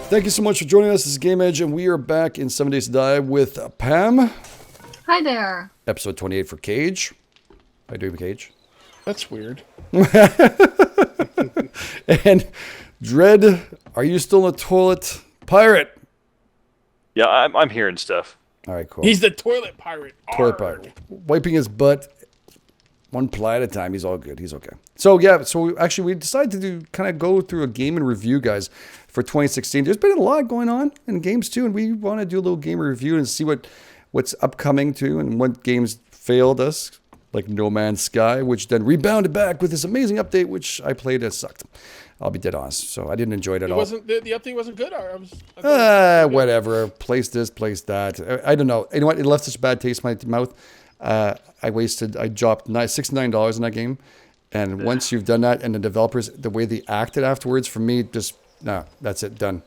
Thank you so much for joining us. This is Game Edge, and we are back in 7 Days to Die with Pam. Hi there. Episode 28 for Cage. How you doing, Cage? That's weird. And Dread, are you still in the toilet? Pirate. Yeah, I'm hearing stuff. All right, cool. He's the toilet pirate. Toilet pirate. Wiping his butt one ply at a time. He's all good. He's okay. So, yeah, we decided to kind of go through a game and review, guys, for 2016. There's been a lot going on in games, too, and we want to do a little game review and see what's upcoming, too, and what games failed us, like No Man's Sky, which then rebounded back with this amazing update, which I played as sucked. I'll be dead honest. So I didn't enjoy it at all. The update wasn't good? Whatever. Place this, place that. I don't know. You know what? It left such a bad taste in my mouth. I dropped $69 in that game. And once you've done that, and the developers, the way they acted afterwards, for me, that's it, done.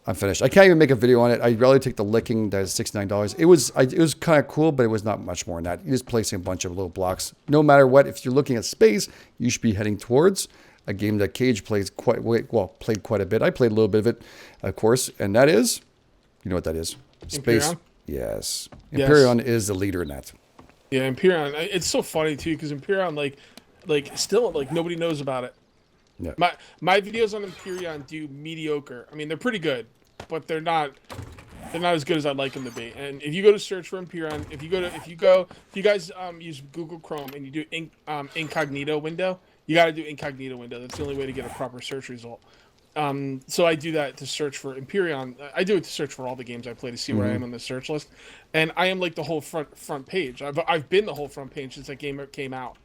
I'm finished. I can't even make a video on it. I'd rather take the licking that's $69. It was kind of cool, but it was not much more than that. You're just placing a bunch of little blocks. No matter what, if you're looking at space, you should be heading towards a game that Cage played quite a bit. I played a little bit of it, of course, and that is, you know what that is? Space. Empyrion? Yes. Empyrion is the leader in that. Yeah, Empyrion. It's so funny too because Empyrion, still nobody knows about it. Yeah. My videos on Empyrion do mediocre. I mean, they're pretty good, but they're not as good as I'd like them to be. And if you go to search for Empyrion, if you guys use Google Chrome and you do incognito window, you got to do incognito window. That's the only way to get a proper search result. So I do that to search for Empyrion. I do it to search for all the games I play to see where I am on the search list. And I am like the whole front page. I've been the whole front page since that game came out.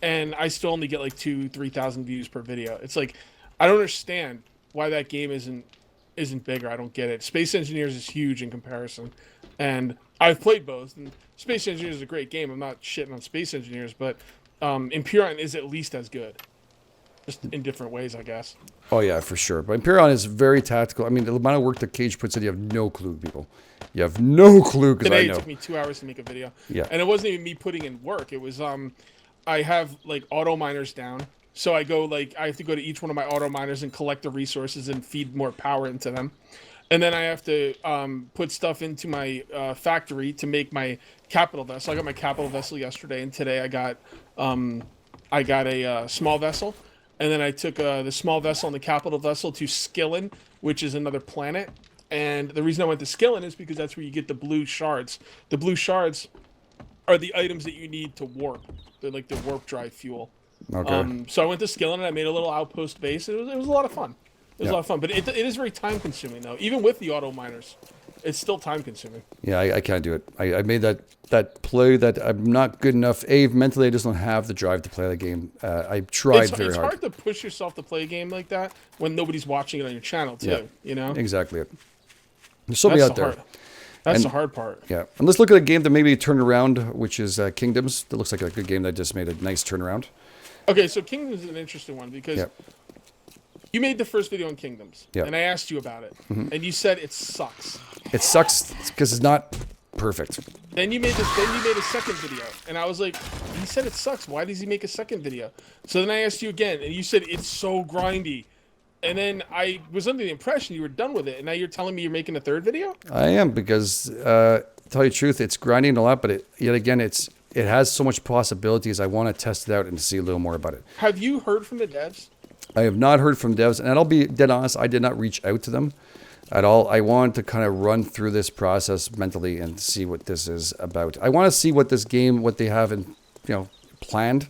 And I still only get like 2,000-3,000 views per video. It's like, I don't understand why that game isn't bigger. I don't get it. Space Engineers is huge in comparison. And I've played both. And Space Engineers is a great game. I'm not shitting on Space Engineers, but Empyrion is at least as good. Just in different ways, I guess. Oh, yeah, for sure. But Empyrion is very tactical. I mean, the amount of work that Cage puts in, you have no clue, people. You have no clue, because I know. Today it took me 2 hours to make a video. Yeah. And it wasn't even me putting in work. It was, I have, auto miners down. So I have to go to each one of my auto miners and collect the resources and feed more power into them. And then I have to put stuff into my factory to make my capital vessel. I got my capital vessel yesterday, and today I got a small vessel. And then I took the small vessel and the capital vessel to Skillen, which is another planet. And the reason I went to Skillen is because that's where you get the blue shards. The blue shards are the items that you need to warp. They're like the warp drive fuel. Okay. So I went to Skillen and I made a little outpost base. It was a lot of fun. It was a lot of fun. But it is very time consuming, though. Even with the auto miners, it's still time consuming. Yeah, I can't do it. I made that play that I'm not good enough. Mentally, I just don't have the drive to play the game. I tried very hard. It's hard to push yourself to play a game like that when nobody's watching it on your channel, too. Yeah, you know? Exactly it. There's somebody out there. That's the hard part. Yeah. And let's look at a game that maybe turned around, which is Kingdoms. That looks like a good game that just made a nice turnaround. Okay, so Kingdoms is an interesting one because you made the first video on Kingdoms, and I asked you about it, and you said it sucks. It sucks because it's not perfect. Then you made a second video, and I was like, he said it sucks. Why does he make a second video? So then I asked you again, and you said it's so grindy. And then I was under the impression you were done with it, and now you're telling me you're making a third video? I am, because to tell you the truth, it's grinding a lot, but it has so much possibilities. I want to test it out and see a little more about it. Have you heard from the devs? I have not heard from devs, and I'll be dead honest, I did not reach out to them at all. I want to kind of run through this process mentally and see what this is about. I want to see what this game, what they have planned.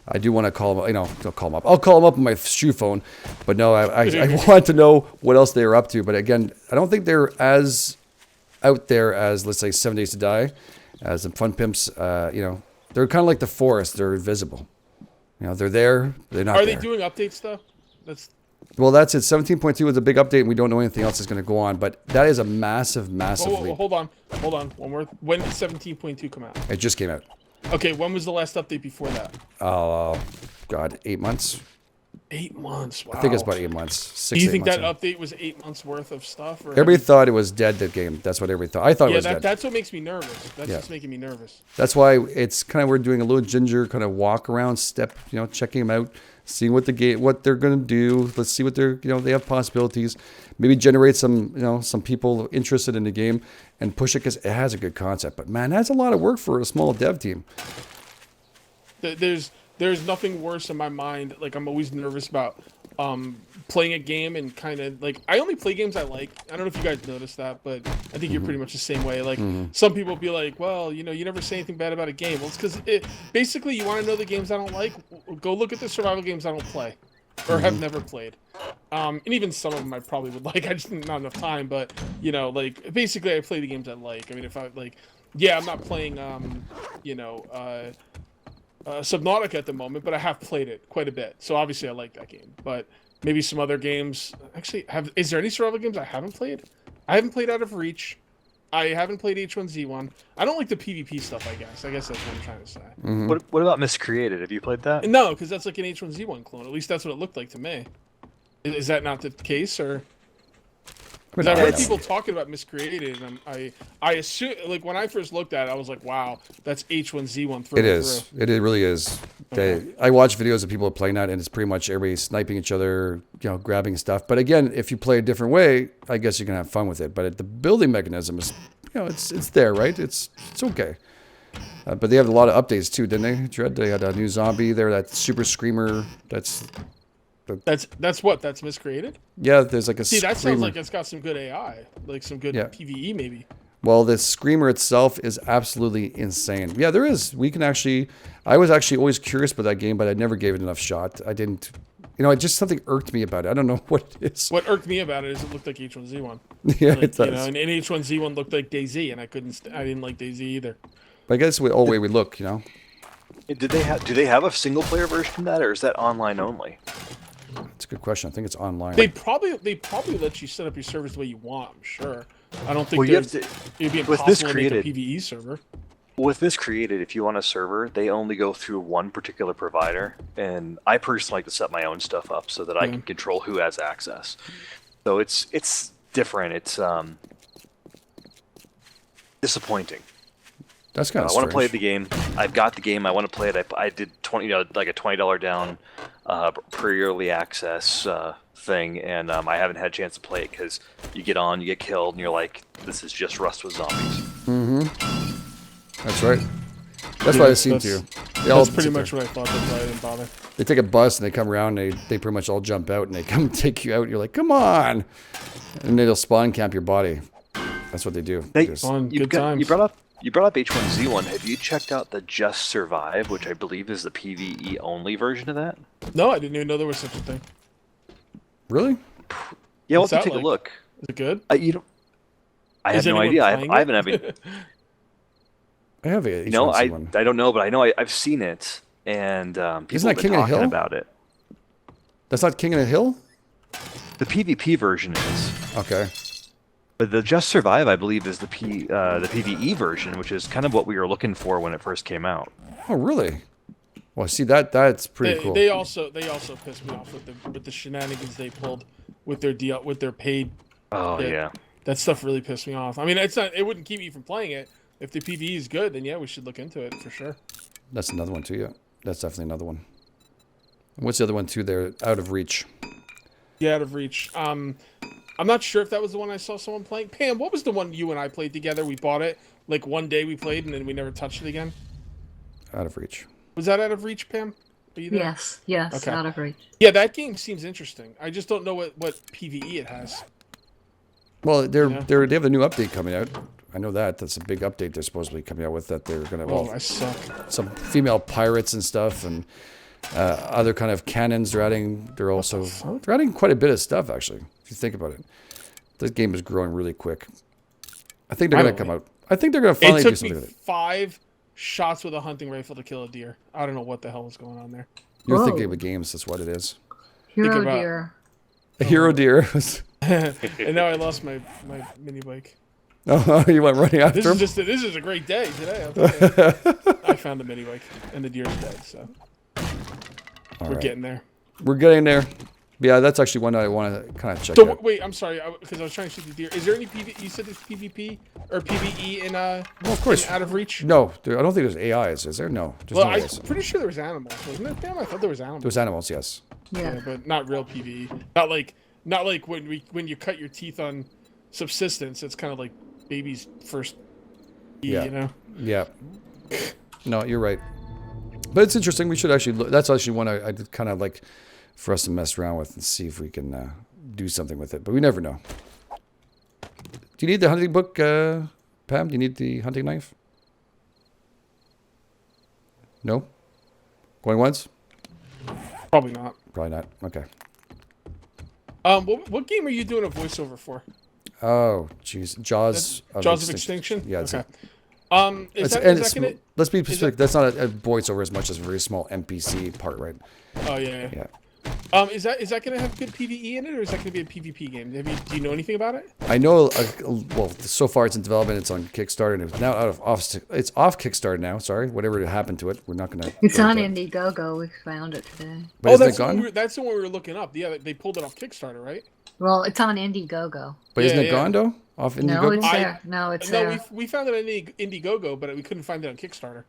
I do want to call them, I'll call them up. I'll call them up on my shoe phone, but no, I want to know what else they're up to. But again, I don't think they're as out there as, let's say, 7 Days to Die, as the Fun Pimps. They're kind of like the forest. They're invisible. They're there. They're not. Are they doing updates though? Well, that's it. 17.2 was a big update, and we don't know anything else is going to go on. But that is a massive leap. Hold on. One more. When did 17.2 come out? It just came out. Okay, when was the last update before that? Oh, God, 8 months. 8 months. Wow. I think it's about 8 months. 6 Do you think that update was 8 months worth of stuff? Or everybody thought it was dead, that game. That's what everybody thought. I thought it was dead. That's what makes me nervous. That's just making me nervous. That's why it's kind of, we're doing a little ginger kind of walk around step, checking them out. seeing what they're going to do. Let's see what they have possibilities. Maybe generate some people interested in the game and push it because it has a good concept. But man, that's a lot of work for a small dev team. There's nothing worse in my mind. Like, I'm always nervous about playing a game and kind of like, I only play games I like. I don't know if you guys noticed that, but I think you're pretty much the same way. Like, some people be like, well, you never say anything bad about a game. Well, it's because basically you want to know the games I don't like. Go look at the survival games I don't play or have never played. And even some of them I probably would like. I just not enough time. But like, basically I play the games I like. I mean, if I like, yeah, I'm not playing Subnautica at the moment, but I have played it quite a bit. So obviously I like that game. But maybe some other games. Actually, is there any survival games I haven't played? I haven't played Out of Reach. I haven't played H1Z1. I don't like the PvP stuff, I guess. I guess that's what I'm trying to say. What about Miscreated? Have you played that? No, because that's like an H1Z1 clone. At least that's what it looked like to me. Is that not the case, or? Because I heard people talking about Miscreated, and I assume, like, when I first looked at it, I was like, wow, that's H1Z1 through It is. It really is. I watch videos of people playing that, and it's pretty much everybody sniping each other, grabbing stuff. But again, if you play a different way, I guess you can have fun with it. But the building mechanism is, it's there, right? It's okay. But they have a lot of updates too, didn't they? Dread, they had a new zombie there, that super screamer. That's Miscreated? Yeah, there's like a See, that screamer. sounds like it's got some good AI, like some good PvE maybe. Well, the screamer itself is absolutely insane. Yeah, there is. We can actually. I was actually always curious about that game, but I never gave it enough shot. I didn't. It just something irked me about it. I don't know what it is. What irked me about it is it looked like H1Z1. Yeah, it does. And H1Z1 looked like DayZ, and I didn't like DayZ either. But I guess the way we look, Do they have a single player version of that, or is that online only? That's a good question. I think it's online. They probably let you set up your servers the way you want. I'm sure. I don't think it'd be impossible to make a PvE server. With this created, if you want a server, they only go through one particular provider, and I personally like to set my own stuff up so that I can control who has access. So it's different. It's disappointing. That's kind of I want to play the game. I've got the game. I want to play it. I did like a $20 down per early access thing, and I haven't had a chance to play it because you get on, you get killed, and you're like, this is just Rust with zombies. That's right. That's what I seem to. That's pretty much what I thought. That's why I didn't bother. They take a bus and they come around. And they pretty much all jump out and they come take you out. And you're like, come on, and they'll spawn camp your body. That's what they do. Good times. You brought up H1Z1. Have you checked out the Just Survive, which I believe is the PvE only version of that? No, I didn't even know there was such a thing. Really? Yeah, we'll have to take a look. Is it good? I have no idea. I haven't I have a H1Z1. I don't know, but I know I've seen it, and people have been talking about it. That's not King of the Hill? The PvP version is. Okay. But the Just Survive, I believe, is the PvE version, which is kind of what we were looking for when it first came out. Oh, really? Well, see, that's pretty cool. They also pissed me off with the shenanigans they pulled with their paid. Oh yeah. That stuff really pissed me off. I mean, it wouldn't keep me from playing it. If the PvE is good, then yeah, we should look into it for sure. That's another one too, yeah. That's definitely another one. And what's the other one too there? Out of Reach. Yeah, Out of Reach. I'm not sure if that was the one I saw someone playing. Pam, what was the one you and I played together? We bought it, like one day we played, and then we never touched it again? Out of Reach. Was that Out of Reach, Pam? Are you there? Yes, okay. Out of Reach. Yeah, that game seems interesting. I just don't know what PvE it has. Well, they have a new update coming out. I know that. That's a big update they're supposedly coming out with, that they're going to I suck. Some female pirates and stuff, and other kind of cannons they're adding. They're adding quite a bit of stuff, actually, if you think about it. This game is growing really quick. I think they're going to come out. I think they're going to finally do something with it. It took me 5 shots with a hunting rifle to kill a deer. I don't know what the hell was going on there. You're thinking of the games. That's what it is. Hero deer. A hero deer. And now I lost my mini bike. Oh, you went running after him? This is a great day today. I'll tell you. I found a mini bike, and the deer's dead, so we're getting there. We're getting there. Yeah, that's actually one I want to kind of check So out. wait, I'm sorry, because I was trying to shoot the deer. Is there any PV? You said there's PvP or PvE in Well, of course. Out of Reach? No, I don't think there's AIs. Is there? No. There's Well, no I'm AIs. pretty sure there was animals, wasn't it? Damn, I thought there was animals. There's animals, yes. Yeah, but not real PvE. Not like when you cut your teeth on subsistence. It's kind of like baby's first. Yeah. You know. Yeah. No, you're right. But it's interesting. We should actually look. That's actually one I'd kind of like for us to mess around with and see if we can do something with it. But we never know. Do you need the hunting book, Pam? Do you need the hunting knife? No? Going once? Probably not. Probably not. Okay. What game are you doing a voiceover for? Oh, jeez. Jaws of Extinction? Yeah, it's okay. It's, Is and that it's, gonna... let's be specific. That's not a voiceover as much as a very small NPC part, right? Oh, yeah. Yeah. Is that gonna have good PvE in it, or is that gonna be a PvP game? Do you know anything about it? I know. Well, so far it's in development. It's on Kickstarter, and it's now It's off Kickstarter now. Sorry, whatever happened to it, we're not gonna. It's on Indiegogo. We found it today. But isn't it that's gone? that's the one we were looking up. Yeah, they pulled it off Kickstarter, right? Well, it's on Indiegogo. But isn't Yeah, it yeah. gone though? Off Indiegogo. No, it's there. No, it's No, there. we found it on Indiegogo, but we couldn't find it on Kickstarter.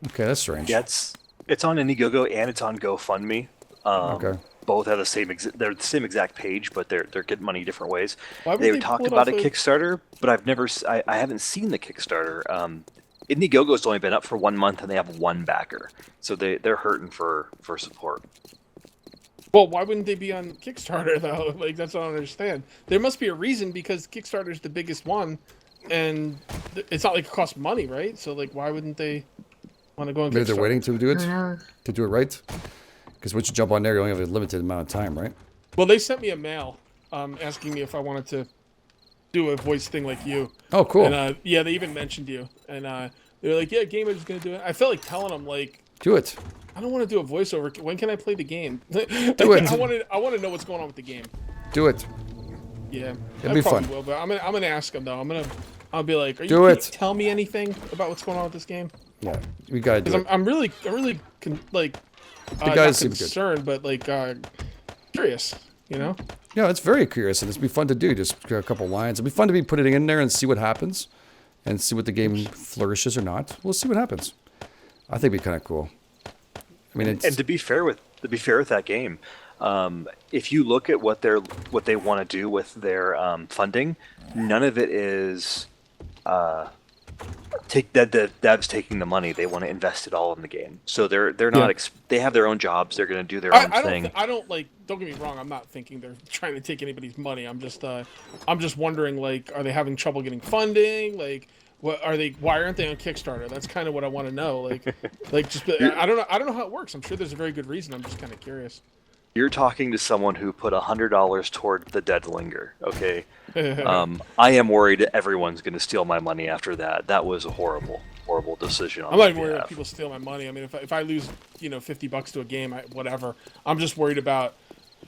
Okay, that's strange. Yeah, it's on Indiegogo and it's on GoFundMe. Okay. Both have the same they're the same exact page, but they're getting money different ways. Why would They they talked pull it about a off of- Kickstarter, but I haven't seen the Kickstarter. Indiegogo's only been up for 1 month and they have one backer, so they're hurting for support. Well, why wouldn't they be on Kickstarter though? Like that's what I don't understand. There must be a reason because Kickstarter's the biggest one, and it's not like it costs money, right? So like, why wouldn't they want to go on Maybe Kickstarter? they're waiting to do it, Who knows? to do it right. Because once you jump on there, you only have a limited amount of time, right? Well, they sent me a mail asking me if I wanted to do a voice thing like you. Oh, cool. And yeah, they even mentioned you, and they were like, "Yeah, Gamer's gonna do it." I felt like telling them like, Do it. "I don't want to do a voiceover. When can I play the game?" Do it. I want to know what's going on with the game. Do it. Yeah, It'll be probably fun. Will, but I'm gonna ask them though. I'll be like, can Do you it. tell me anything about what's going on with this game? Yeah, we gotta do Because it. I'm really guys not seem good. concerned, but like curious. You know? Yeah, it's very curious, and it's be fun to do. Just a couple lines. It'll be fun to be putting it in there and see what happens, and see what the game flourishes or not. We'll see what happens. I think it'd be kind of cool. I mean, it's, And to be fair with that game, if you look at what they want to do with their funding, none of it is the devs taking the money. They want to invest it all in the game. So they're not they have their own jobs. They're going to do their own thing. I don't like. Don't get me wrong. I'm not thinking they're trying to take anybody's money. I'm just wondering. Like, are they having trouble getting funding? Like, what are they? Why aren't they on Kickstarter? That's kind of what I want to know. Like just I don't know. I don't know how it works. I'm sure there's a very good reason. I'm just kind of curious. You're talking to someone who put $100 toward the Dead Linger. Okay, I am worried everyone's going to steal my money after that. That was a horrible decision. I'm not even worried about people steal my money. I mean, if I lose, $50 to a game, whatever. I'm just worried about,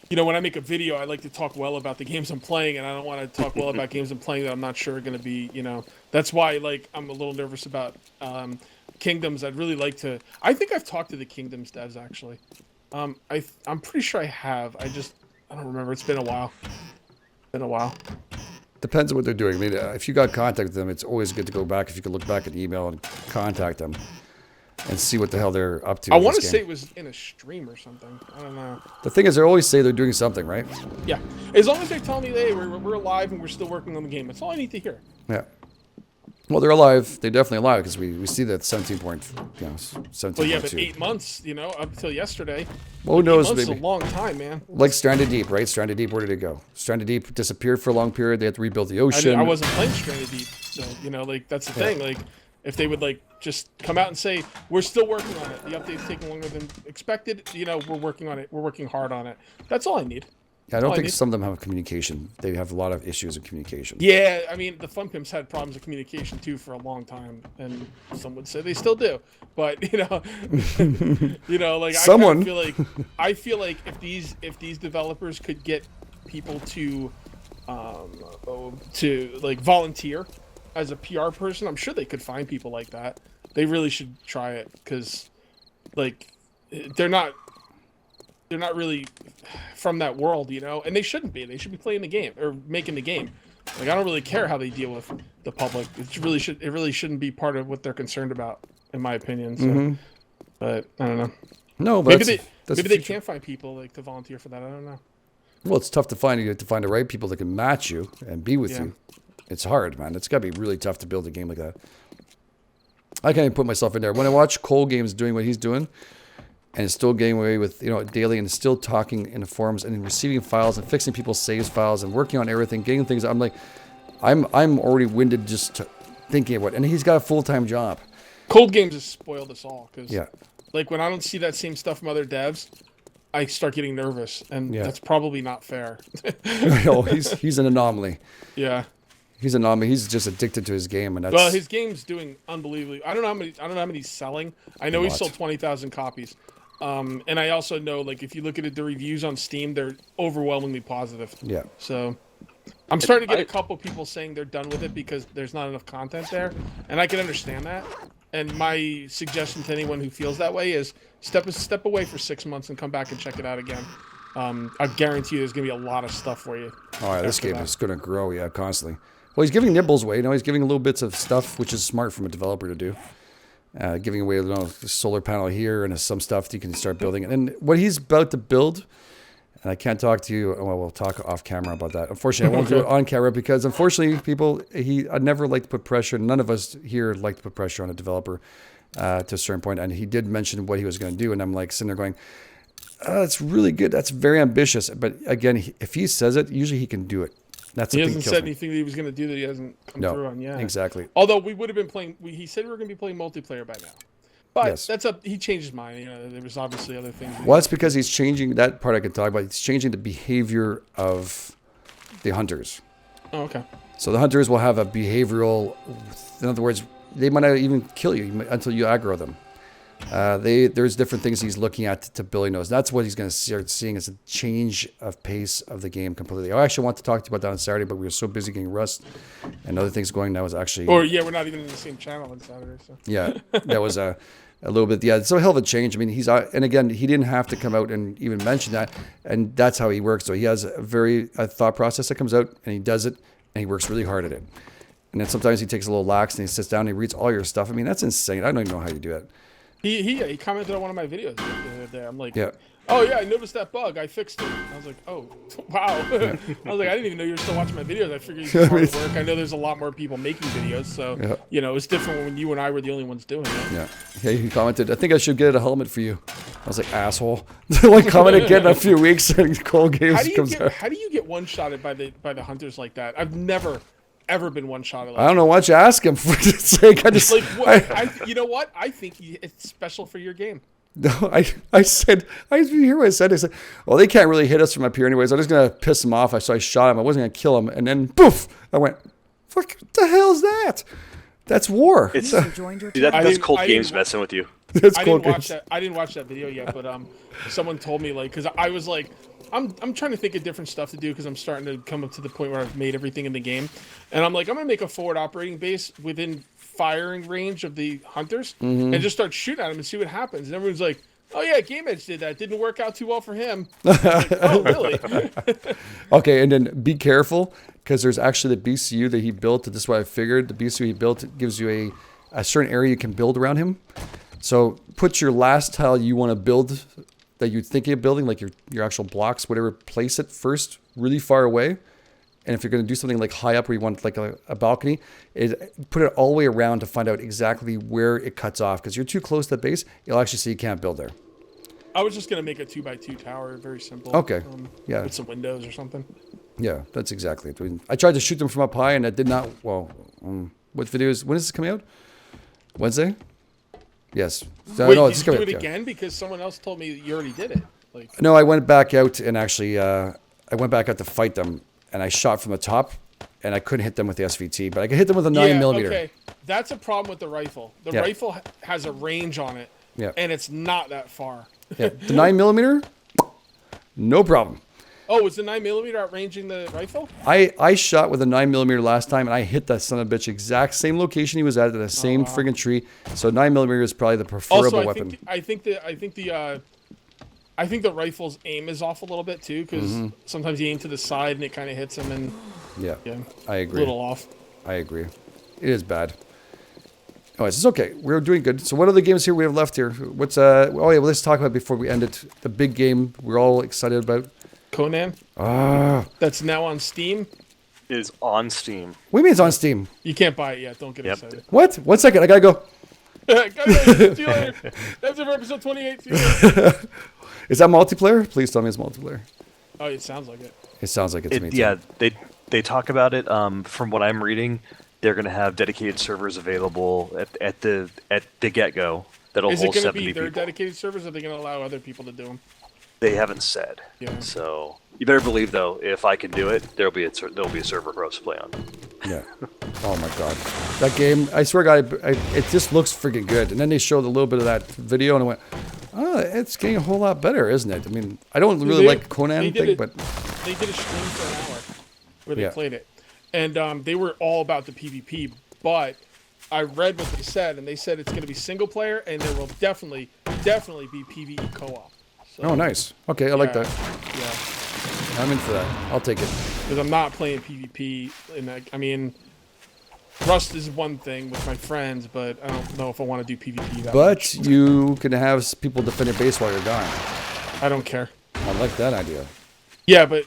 when I make a video, I like to talk well about the games I'm playing, and I don't want to talk well about games I'm playing that I'm not sure are going to be, That's why, I'm a little nervous about Kingdoms. I'd really like to. I think I've talked to the Kingdoms devs actually. I'm pretty sure I have. I don't remember. It's been a while. depends on what they're doing. I mean, if you got contact with them, it's always good to go back. If you could look back at the email and contact them and see what the hell they're up to. I want to say it was in a stream or something. I don't know. The thing is, they always say they're doing something, right? Yeah, as long as they tell me, hey, we're alive and we're still working on the game. That's all I need to hear. Yeah. Well, they're alive. They're definitely alive because we see that 17.2. Well, yeah, but 8 months, up until yesterday. Well, who knows? 8 months is Maybe. a long time, man. Like Stranded Deep, right? Stranded Deep, where did it go? Stranded Deep disappeared for a long period. They had to rebuild the ocean. I wasn't playing Stranded Deep, so that's the thing. Like, if they would just come out and say we're still working on it, the update's taking longer than expected. We're working on it. We're working hard on it. That's all I need. I don't think some of them have communication. They have a lot of issues with communication. Yeah, I mean, the Fun Pimps had problems with communication too for a long time, and some would say they still do. But Someone. I feel like if these developers could get people to volunteer as a PR person, I'm sure they could find people like that. They really should try it because they're not. they're not really from that world, you know, and they shouldn't be. They should be playing the game or making the game. Like I don't really care how they deal with the public. It really shouldn't be part of what they're concerned about, in my opinion. So, but I don't know. No, but maybe they can't find people like to volunteer for that. I don't know. Well, it's tough to find. You have to find the right people that can match you and be with you. It's hard, man. It's got to be really tough to build a game like that. I can't even put myself in there. When I watch Cole Games doing what he's doing, and is still getting away with, you know, daily and still talking in the forums and receiving files and fixing people's saves files and working on everything, getting things. I'm like, I'm already winded just thinking about it. And he's got a full-time job. Cold Games has spoiled us all because, Yeah. like, when I don't see that same stuff from other devs, I start getting nervous, and that's probably not fair. No, he's an anomaly. Yeah. He's an anomaly. He's just addicted to his game, and that's. Well, his game's doing unbelievably. I don't know how many he's selling. I know he sold 20,000 copies. And I also know, like, if you look at the reviews on Steam, they're overwhelmingly positive. Yeah. So I'm starting to get a couple people saying they're done with it because there's not enough content there, and I can understand that. And my suggestion to anyone who feels that way is step away for 6 months and come back and check it out again. I guarantee you there's gonna be a lot of stuff for you. Oh, yeah, this game is gonna grow, constantly. Well, he's giving nibbles away. You know, he's giving little bits of stuff, which is smart from a developer to do. Giving away, a solar panel here and some stuff that you can start building. And what he's about to build, and I can't talk to you. Well, we'll talk off camera about that. Unfortunately, I won't do it on camera because, unfortunately, people, I'd never like to put pressure. None of us here like to put pressure on a developer to a certain point. And he did mention what he was going to do, and I'm like sitting there going, "Oh, that's really good. That's very ambitious." But again, if he says it, usually he can do it. He hasn't said anything that he was going to do that he hasn't come through on yet. Exactly. Although we would have been playing, he said we were going to be playing multiplayer by now. But he changed his mind. You know, there was obviously other things. Well, it's because he's changing that part I could talk about. He's changing the behavior of the hunters. Oh, okay. So the hunters will have a behavioral, in other words, they might not even kill you until you aggro them. There's different things he's looking at to building those. That's what he's going to start seeing as a change of pace of the game completely. I actually want to talk to you about that on Saturday, but we were so busy getting Rust and other things going. That was actually... we're not even in the same channel on Saturday. So. Yeah, that was a little bit... Yeah, it's a hell of a change. I mean, and again, he didn't have to come out and even mention that, and that's how he works. So he has a thought process that comes out, and he does it, and he works really hard at it. And then sometimes he takes a little lax, and he sits down and he reads all your stuff. I mean, that's insane. I don't even know how you do it. He commented on one of my videos the other day. I'm like, oh yeah, I noticed that bug. I fixed it. I was like, oh, wow. I was like, I didn't even know you were still watching my videos. I figured you were hard work. I know there's a lot more people making videos, so you know, it's different when you and I were the only ones doing it. Yeah. He commented, I think I should get a helmet for you. I was like, asshole. Like comment again in a few weeks and Cold Games comes out. How do you get one-shotted by the hunters like that? I've never ever been one-shotted like that. I don't know. Why don't you ask him for his sake? You know what? I think it's special for your game. No, I said, you hear what I said? I said, well, they can't really hit us from up here anyways. I'm just going to piss them off. So I shot him. I wasn't going to kill him. And then, poof, I went, fuck, what the hell is that? That's war. That's Cold Games messing with you. I didn't watch that video yet, but someone told me, like, because I was like, I'm trying to think of different stuff to do because I'm starting to come up to the point where I've made everything in the game, and I'm like, I'm gonna make a forward operating base within firing range of the hunters and just start shooting at them and see what happens. And everyone's like, oh yeah, Game Edge did that. It didn't work out too well for him. Like, oh really? Okay, and then be careful because there's actually the BCU that he built. This is what I figured. The BCU he built gives you a certain area you can build around him. So put your last tile you want to build that you're thinking of building, like your actual blocks, whatever, place it first really far away. And if you're going to do something like high up where you want like a balcony, put it all the way around to find out exactly where it cuts off. Because you're too close to the base, you'll actually see you can't build there. I was just going to make a 2x2 tower, very simple. Okay, yeah. With some windows or something. Yeah, that's exactly it. I tried to shoot them from up high and that did not, what videos, when is this coming out? Wednesday? Yes. Wait, no, did you do it again? Because someone else told me you already did it. Like, no, I went back out and actually, I went back out to fight them, and I shot from the top, and I couldn't hit them with the SVT, but I could hit them with a 9mm. Okay, that's a problem with the rifle. The rifle has a range on it, and it's not that far. Yeah, the 9mm, no problem. Oh, was the 9mm outranging the rifle? I shot with a 9mm last time, and I hit that son of a bitch exact same location he was at the same friggin' tree. So 9mm is probably the preferable weapon. I think the I think the rifle's aim is off a little bit too, because Mm-hmm. sometimes you aim to the side and it kind of hits him, and Yeah, yeah, I a agree. little off. I agree. It is bad. Oh, it's okay. We're doing good. So what other games here we have left here? What's oh yeah, well, let's talk about before we end it. The big game we're all excited about. Conan, Ah, that's now on Steam. It is on Steam. what do you mean it's on Steam? You can't buy it yet. Don't get Yep. excited. What? 1 second, I gotta go. See you later. That's it for episode 28. See you later. Is that multiplayer? Please tell me it's multiplayer. Oh, it sounds like it. It sounds like it's me. Too. Yeah, they talk about it. From what I'm reading, they're going to have dedicated servers available at the get-go that'll Is it hold going to 70 be their people. dedicated servers, or are they going to allow other people to do them? They haven't said. Yeah. So you better believe though, if I can do it, there'll be a server for us to play on. Yeah. Oh my god, that game! I swear, to God, it just looks freaking good. And then they showed a little bit of that video, and I went, "Oh, it's getting a whole lot better, isn't it?" I mean, I don't really like Conan thing, but they did a stream for an hour where they Yeah. played it, and they were all about the PvP. But I read what they said, and they said it's going to be single player, and there will definitely be PvE co-op. So, oh, nice. Okay, I like yeah, that. Yeah, I'm in for that. I'll take it. because I'm not playing PvP, and I mean, Rust is one thing with my friends, but I don't know if I want to do PvP that much. But you can have people defend your base while you're gone. I don't care. I like that idea. Yeah, but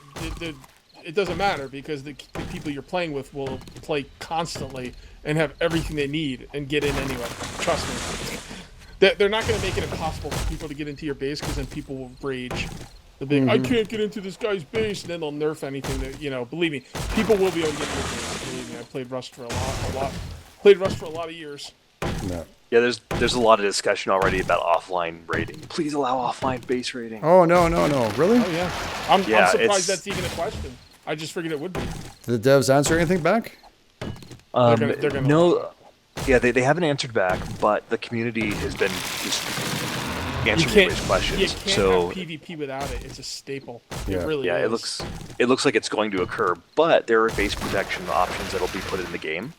it doesn't matter, because the people you're playing with will play constantly and have everything they need and get in anyway. Trust me. They're not going to make it impossible for people to get into your base, because then people will rage. They'll be like, I can't get into this guy's base, and then they'll nerf anything that, believe me, people will be able to get into your base. Believe me, I played Rust for played Rust for a lot of years. No. Yeah, there's a lot of discussion already about offline raiding. Please allow offline base raiding. Oh no, really? Oh yeah, I'm Yeah, surprised it's- that's even a question. I just figured it would be. Did the devs answer anything back? They're gonna No, yeah, they haven't answered back, but the community has been just You answering can't, everybody's questions. you can't So have PvP without it. It's a staple. Yeah. It really yeah, is. it looks like it's going to occur, but there are base protection options that'll be put in the game.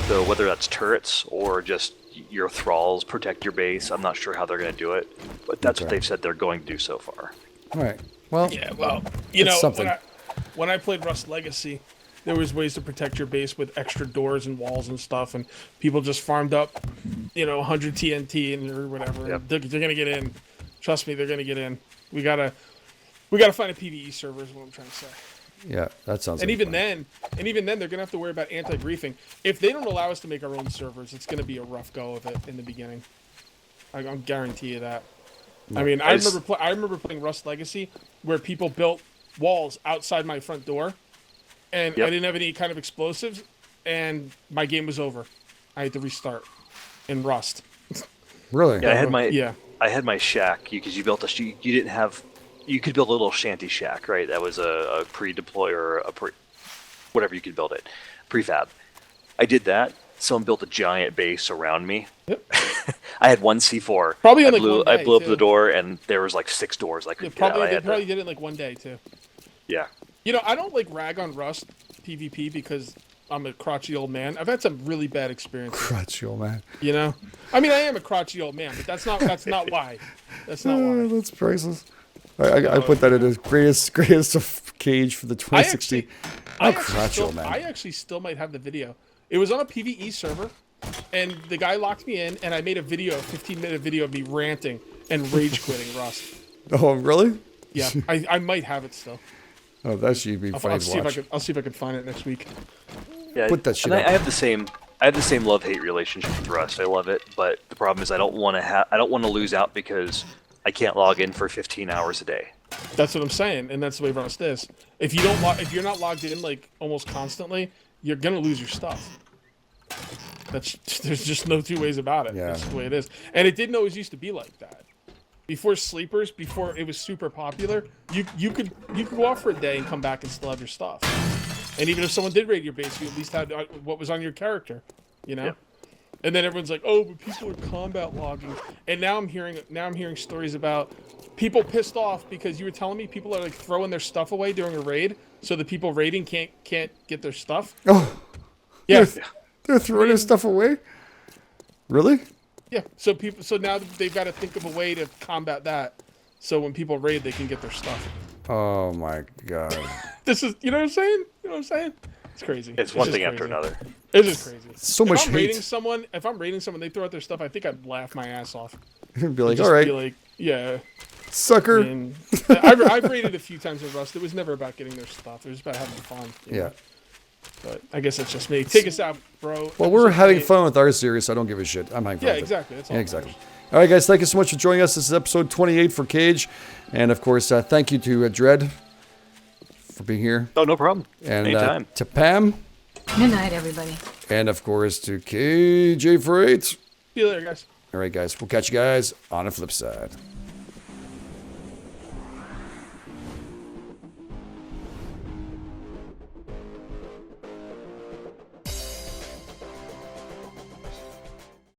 So whether that's turrets or just your thralls protect your base, I'm not sure how they're going to do it, but that's what Okay. they've said they're going to do so far. All right. Well, Yeah, well, It's something. when I played Rust Legacy, there was ways to protect your base with extra doors and walls and stuff, and people just farmed up, 100 TNT and or whatever. Yep. They're gonna get in. Trust me, they're gonna get in. We gotta find a PvE server. Is what I'm trying to say. yeah, that sounds. And like even fun. then, they're gonna have to worry about anti-griefing. If they don't allow us to make our own servers, it's gonna be a rough go of it in the beginning. I'll guarantee you that. I mean, I remember playing Rust Legacy where people built walls outside my front door, and Yep. I didn't have any kind of explosives, and my game was over. I had to restart in Rust. Really? Yeah, Yeah. I had my shack because you built you didn't have, you could build a little shanty shack, right? That was a pre-deploy or whatever you could build it, prefab. I did that. Someone built a giant base around me. Yep. I had one C4. Probably I in, like, blew, one I day, blew up too. the door, and there was like 6 doors I They could get out. probably, I they had probably to, did it like one day too. yeah. I don't like rag on Rust PvP because I'm a crotchety old man. I've had some really bad experiences. Crotchety old man. I mean, I am a crotchety old man, but that's not why. That's not why. That's priceless. I put that in the greatest of Cage for the 2060. Crotchety old man. I actually still might have the video. It was on a PvE server, and the guy locked me in, and I made a 15-minute video of me ranting and rage quitting Rust. Oh, really? Yeah, I might have it still. Oh, that should be funny I'll to see watch. I'll see if I can find it next week. Yeah, Put that shit and up. I have the same love-hate relationship with Rust. I love it, but the problem is I don't want to lose out because I can't log in for 15 hours a day. That's what I'm saying, and that's the way Rust is. If you're not logged in like almost constantly, you're gonna lose your stuff. There's just no two ways about it. Yeah. That's the way it is. And it didn't always used to be like that. Before sleepers, before it was super popular, you could go off for a day and come back and still have your stuff. And even if someone did raid your base, you at least had what was on your character, Yeah. And then everyone's like, "Oh, but people are combat logging." And now I'm hearing stories about people pissed off because you were telling me people are like throwing their stuff away during a raid, so the people raiding can't get their stuff. Oh, Yeah, they're throwing their stuff away? Really? yeah. So now they've got to think of a way to combat that. so when people raid, they can get their stuff. Oh my god. This is, you know what I'm saying? You know what I'm saying? It's crazy. It's one just thing after crazy. another. It's just crazy. So if much I'm hate. if I'm raiding someone, they throw out their stuff. I think I'd laugh my ass off. Be like, Just all right, be like, yeah. sucker. I mean, I've raided a few times with Rust. It was never about getting their stuff. It was about having fun. You Yeah. know? But I guess it's just me. Take us out, bro. Well, we're Episode having 28. fun with our series, so I don't give a shit. I'm having fun. Yeah, with it. exactly. That's all. Yeah, exactly. All right, guys. Thank you so much for joining us. This is episode 28 for Cage, and of course, thank you to Dread for being here, Oh, no problem. and Anytime. to Pam, Good night, everybody. and of course to Kage848. See you later, guys. All right, guys. We'll catch you guys on the flip side.